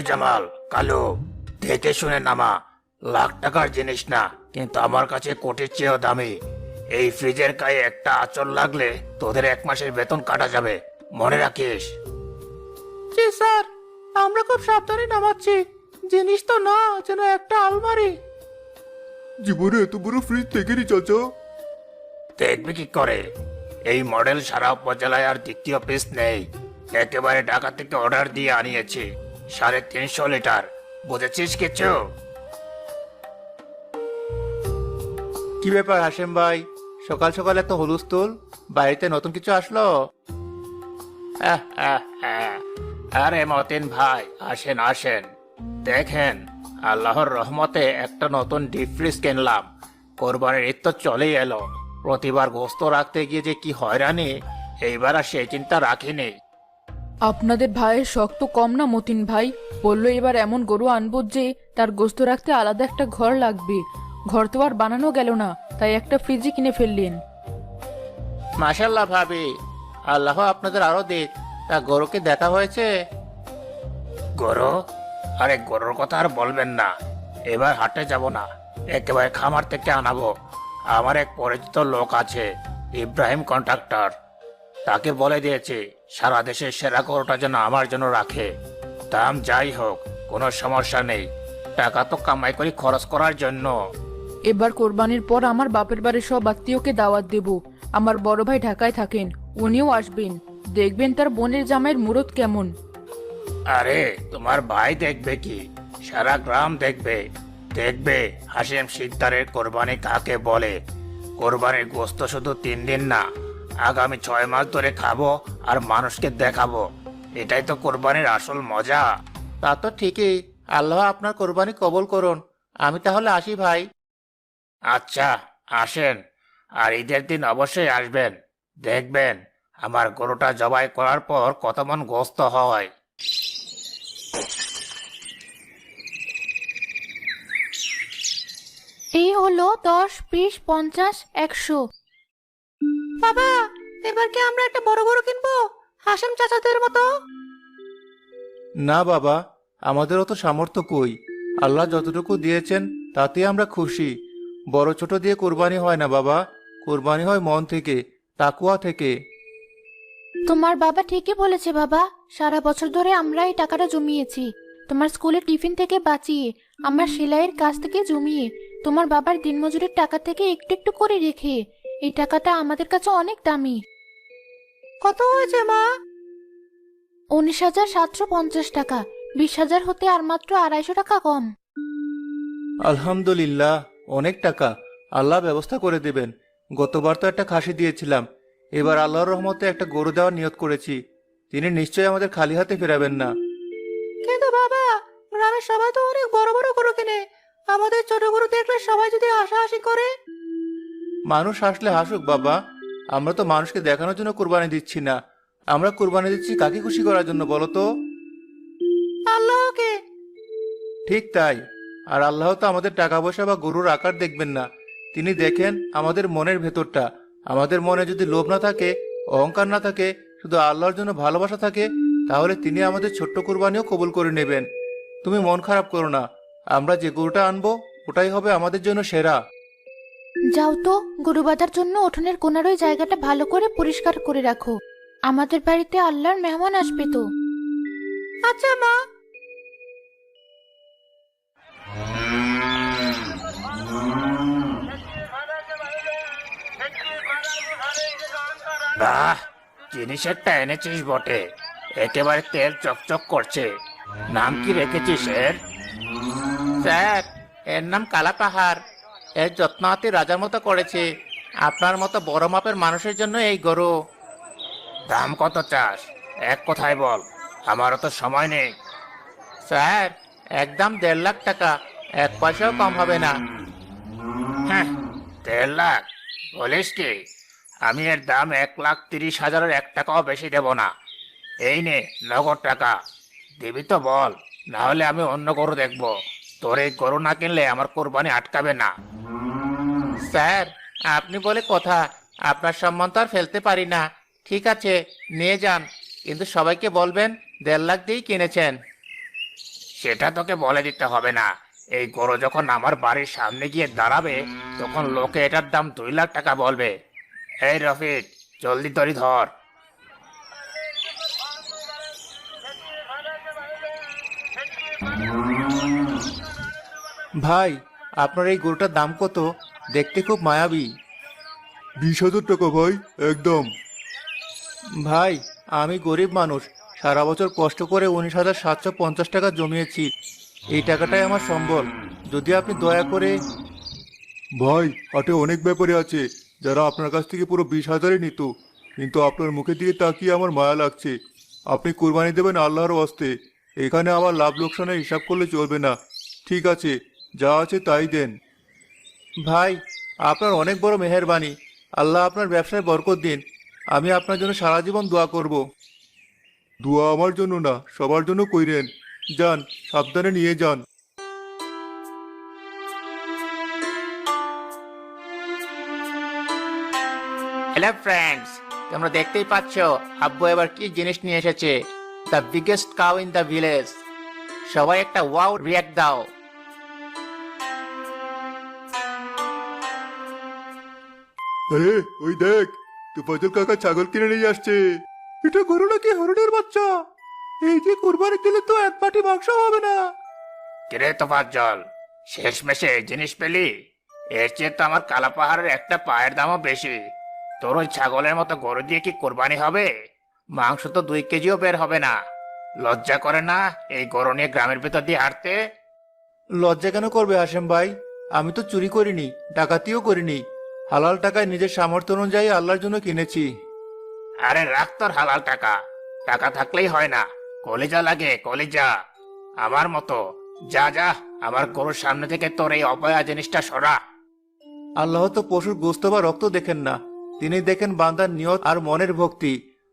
এই জামাল, কালু, দেখে শুনে নামা। লাখ টাকার জিনিস না, কিন্তু আমার কাছে কোটির চেয়েও দামি। এই ফ্রিজের গায়ে একটা আঁচড় লাগলে তোদের 1 মাসের বেতন কাটা যাবে, মনে রাখিস। জি স্যার, আমরা খুব সাবধানে নামাচ্ছি। জিনিস তো না, যেন একটা আলমারি। জীবনে এত বড় ফ্রিজ দেখেনি চাচা। দেখবি কি করে? এই মডেল সারা উপজেলায় আর দ্বিতীয় পিস নেই। একেবারে ঢাকা থেকে অর্ডার দিয়ে আনিয়েছি। 350 লিটার, বুঝেছিস কিছু? কি ব্যাপার হাসেম ভাই, সকাল সকাল এত হুলস্থুল? বাড়িতে নতুন কিছু আসলো? আরে মতিন ভাই, আসেন আসেন। দেখেন, আল্লাহর রহমতে একটা নতুন ডিপ ফ্রিজ কিনলাম। কোরবানির ঈদ তো চলেই এলো। প্রতিবার গোস্ত রাখতে গিয়ে যে কি হয়রানি, এইবার আর সেই চিন্তা রাখিনি। আপনাদের ভাইয়ের শখ তো কম না মতিন ভাই। বললো এবার এমন গরু আনবো যে তার গোস্ত রাখতে আলাদা একটা ঘর লাগবে। ঘর তো আর বানানো গেল না, তাই একটা ফ্রিজই কিনে ফেললেন। মাশাল্লাহ ভাবি, আল্লাহ আপনাদের আরো দিক। তা গরুকে দেখা হয়েছে? গরু? আরে গরুর কথা আর বলবেন না। এবার হাটে যাব না, একেবারে খামার থেকে আনাবো। আমার এক পরিচিত লোক আছে, ইব্রাহিম কন্ট্রাক্টর। তাকে বলে দিয়েছি সারা দেশের সেরা গরুটা যেন আমার জন্য রাখে। দাম যাই হোক, কোনো সমস্যা নেই। টাকা তো কামাই করি খরচ করার জন্য। এবার কোরবানির পর আমার বাপের বাড়ির সব আত্মীয়কে দাওয়াত দেব। আমার বড় ভাই ঢাকায় থাকেন, উনিও আসবেন। দেখবেন তার বোনের জামাইয়ের মুরত কেমন। আরে তোমার ভাই দেখবে কি, সারা গ্রাম দেখবে। দেখবে হাসিম সিকদারের কোরবানি কাকে বলে। কোরবানির গোস্ত শুধু 3 দিন না, আগামী 6 মাস ধরে খাবো আর মানুষকে দেখাবো। এটাই তো কোরবানির আসল মজা। তা তো ঠিকই। আল্লাহ আপনার কোরবানি কবুল করুন। আমি তাহলে আসি ভাই। আচ্ছা, আসেন। আর ঈদের দিন অবশ্যই আসবেন। দেখবেন আমার গরুটা জবাই করার পর কত মন গোস্ত হয়। এই হলো 10, 20, 50, 100। বাবা, এবার কি আমরা একটা বড় গরু কিনবো, হাসেম চাচাদের মতো? না বাবা, আমাদেরও তো সামর্থ্য কই। আল্লাহ যতটুকু দিয়েছেন তাতে আমরা খুশি। বড় ছোট দিয়ে কোরবানি হয় না বাবা, কোরবানি হয় মন থেকে, তাকুয়া থেকে। তোমার বাবা ঠিকই বলেছে বাবা। সারা বছর ধরে আমরা এই টাকাটা জমিয়েছি। তোমার স্কুলের টিফিন থেকে বাঁচিয়ে, আমার সেলাইয়ের কাজ থেকে জমিয়ে, তোমার বাবার দিনমজুরির টাকা থেকে একটু একটু করে রেখে। এই টাকাটা আমাদের কাছে অনেক দামি। কত হয়েছে মা? 19,750 টাকা। 20,000 হতে আর মাত্র 250 টাকা কম। আলহামদুলিল্লাহ, অনেক টাকা। আল্লাহ ব্যবস্থা করে দেবেন। গতবার তো একটা খাসি দিয়েছিলাম, এবার আল্লাহর রহমতে একটা গরু দেওয়ার নিয়ত করেছি। তিনি নিশ্চয়ই আমাদের খালি হাতে ফেরাবেন না। কিন্তু বাবা, গ্রামের সবাই তো অনেক বড় বড় গরু কিনে। আমাদের ছোট গরু দেখলে সবাই যদি হাসাহাসি করে। মানুষ হাসলে হাসুক বাবা, আমরা তো মানুষকে দেখানোর জন্য কোরবানি দিচ্ছি না। আমরা কোরবানি দিচ্ছি কাকে খুশি করার জন্য বলো তো? আল্লাহকে। ঠিক তাই। আর আল্লাহ তো আমাদের টাকা পয়সা বা গরুর আকার দেখবেন না, তিনি দেখেন আমাদের মনের ভেতরটা। আমাদের মনে যদি লোভ না থাকে, অহংকার না থাকে, শুধু আল্লাহর জন্য ভালোবাসা থাকে, তাহলে তিনি আমাদের ছোট্ট কুরবানিও কবুল করে নেবেন। তুমি মন খারাপ করো না, আমরা যে গরুটা আনবো ওটাই হবে আমাদের জন্য সেরা। যাও তো, গরু বাঁধার জন্য উঠোনের কোনার ওই জায়গাটা ভালো করে পরিষ্কার করে রাখো। আমাদের বাড়িতে আল্লাহর মেহমান আসবে তো। আচ্ছা মা। বাহ, জিনিস একটা এনেছিস বটে। একেবারে তেল চকচক করছে। নাম কি রেখেছিস এর? স্যার, এর নাম কালা পাহাড়। এর যত্ন হাতে রাজার মতো করেছে। আপনার মতো বড় মাপের মানুষের জন্য এই গরু। দাম কত চাস? এক কথায় বল, আমারও তো সময় নেই। স্যার, একদম 1.5 লাখ টাকা, 1 পয়সাও কম হবে না। হ্যাঁ, 1.5 লাখ বলিস কি? আমি এর দাম 1,30,000-এর 1 টাকাও বেশি দেব না। এই নে নগদ টাকা। দিবি তো বল, না হলে আমি অন্য গরু দেখবো। তোর এই গরু না কিনলে আমার কোরবানি আটকাবে না। স্যার, আপনি বলে কথা, আপনার সম্মান তো আর ফেলতে পারি না। ঠিক আছে, নিয়ে যান, কিন্তু সবাইকে বলবেন 1.5 লাখ দিয়েই কিনেছেন। সেটা তোকে বলে দিতে হবে না। এই গরু যখন আমার বাড়ির সামনে গিয়ে দাঁড়াবে তখন লোকে এটার দাম 2 লাখ টাকা বলবে। এই রফিক, জলদি তরি ধর। ভাই, আপনার এই গরুটার দাম কত? দেখতে খুব মায়াবী। 20,000 টাকা ভাই, একদম। ভাই, আমি গরিব মানুষ, সারা বছর কষ্ট করে 19,750 টাকা জমিয়েছি। এই টাকাটাই আমার সম্বল। যদি আপনি দয়া করে। ভাই, হাটে অনেক ব্যাপারী আছে যারা আপনার কাছ থেকে পুরো 20,000-ই নিত, কিন্তু আপনার মুখের দিকে তাকিয়ে আমার মায়া লাগছে। আপনি কুরবানি দেবেন আল্লাহর ওয়াস্তে, এখানে আমার লাভ লোকসানের হিসাব করলে চলবে না। ঠিক আছে, যা আছে তাই দেন। ভাই, আপনার অনেক বড় মেহেরবানি। আল্লাহ আপনার ব্যবসায় বরকত দিন। আমি আপনার জন্য সারা জীবন দোয়া করব। দোয়া আমার জন্য না, সবার জন্য কইরেন। যান, সাবধানে নিয়ে যান। হ্যালো ফ্রেন্ডস, তোমরা দেখতেই পাচ্ছ আব্বু এবার কি জিনিস নিয়ে এসেছে। The biggest cow in the village. সবাই একটা ওয়াও রিয়াক্ট দাও। আরে ওই দেখ, তোফাজ্জল কাকা ছাগল কিনে নিয়ে আসছে। এটা গরু নাকি হরিণের বাচ্চা? এই যে কুরবানি দিলে তো এক পাটি মাংস হবে না। কিরে তোফাজ্জল, শেষমেশে এই জিনিস পেলি? এর চেয়ে তো আমার কালা পাহাড়ের একটা পায়ের দামও বেশি। তোর ওই ছাগলের মতো গরু দিয়ে কি কোরবানি হবে? মাংস তো 2 কেজিও বের হবে না। লজ্জা করে না এই গরু নিয়ে গ্রামের ভেতর দিয়ে হাঁটতে? লজ্জা কেন করবে হাসেম ভাই? আমি তো চুরি করিনি, ডাকাতিও করিনি। হালাল টাকায় নিজের সামর্থ্য অনুযায়ী আল্লাহর জন্য কিনেছি। আরে রাখ তোর হালাল টাকা। টাকা থাকলেই হয় না, কলিজা লাগে, কলিজা। আমার মতো। যা যা, আমার গরুর সামনে থেকে তোর এই অপয়া জিনিসটা সরা। আল্লাহ তো পশুর গোস্ত বা রক্ত দেখেন না, তিনি দেখেন বান্দার নিয়ত আর মনের ভক্তি।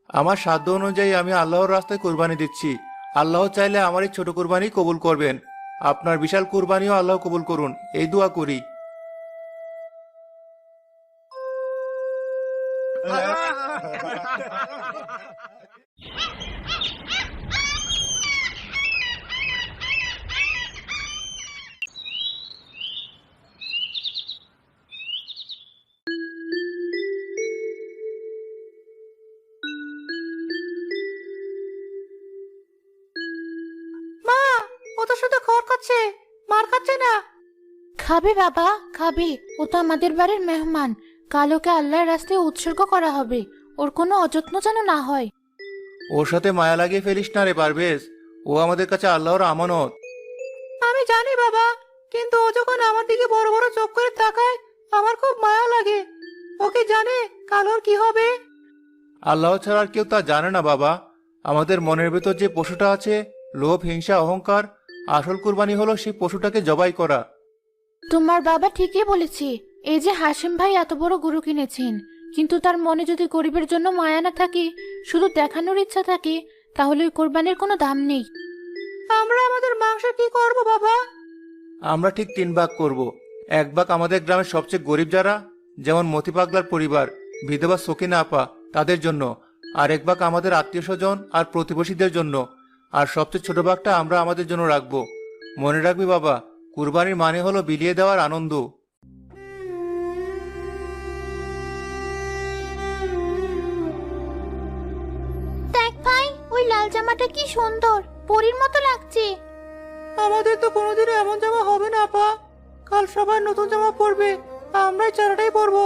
আমার সাধ্য অনুযায়ী আমি আল্লাহর রাস্তায় কুরবানি দিচ্ছি। আল্লাহ চাইলে আমার এই ছোট কুরবানি কবুল করবেন। আপনার বিশাল কুরবানিও আল্লাহ কবুল করুন, এই দোয়া করি। মা, ও তো শুধু খড় খাচ্ছে, মার খাচ্ছে না। খাবে বাবা, খাবে। ও তো আমাদের বাড়ির মেহমান। কাল ওকে আল্লাহর রাস্তায় উৎসর্গ করা হবে। ওর কোনো অযত্ন যেন না হয়। ওর সাথে মায়া লাগিয়ে ফেলিস না রে পারভেজ। ও আমাদের কাছে আল্লাহর আমানত। আমি জানি বাবা, কিন্তু ও যখন আমার দিকে বড় বড় চোখ করে তাকায় আমার খুব মায়া লাগে। ওকে জানে কাল ওর কি হবে? আল্লাহ ছাড়া আর কেউ তা জানে না বাবা। আমাদের মনের ভেতর যে পশুটা আছে, লোভ, হিংসা, অহংকার, আসল কুরবানি হলো সেই পশুটাকে জবাই করা। তোমার বাবা ঠিকই বলেছে। এই যে হাসিম ভাই এত বড় গরু কিনেছেন, কিন্তু তার মনে যদি গরিবের জন্য মায়া না থাকে, শুধু দেখানোর ইচ্ছা থাকে, তাহলে ওই কোরবানির কোনো দাম নেই। আমরা আমাদের মাংস কি করব বাবা? আমরা ঠিক 3 ভাগ করব। 1 ভাগ আমাদের গ্রামের সবচেয়ে গরিব যারা, যেমন মতি পাগলার পরিবার, বিধবা সকিনা আপা, তাদের জন্য। আর 1 ভাগ আমাদের আত্মীয় স্বজন আর প্রতিবেশীদের জন্য। আর সবচেয়ে ছোট ভাগটা আমরা আমাদের জন্য রাখবো। মনে রাখবি বাবা, কুরবানির মানে হলো বিলিয়ে দেওয়ার আনন্দ। দেখ ভাই, ওই লাল জামাটা কি সুন্দর, পরীর মতো লাগছে। আমাদের তো কোনোদিনও এমন জামা হবে না আপা। কাল সবাই নতুন জামা পরবে, আমরাই চারাটাই পরবো।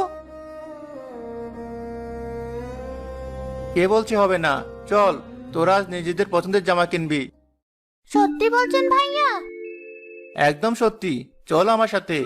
কে বলছে হবে না? চল, তোরা আজ নিজেদের পছন্দের জামা কিনবি। সত্যি বলছেন ভাইয়া? একদম সত্যি, চল আমার সাথে।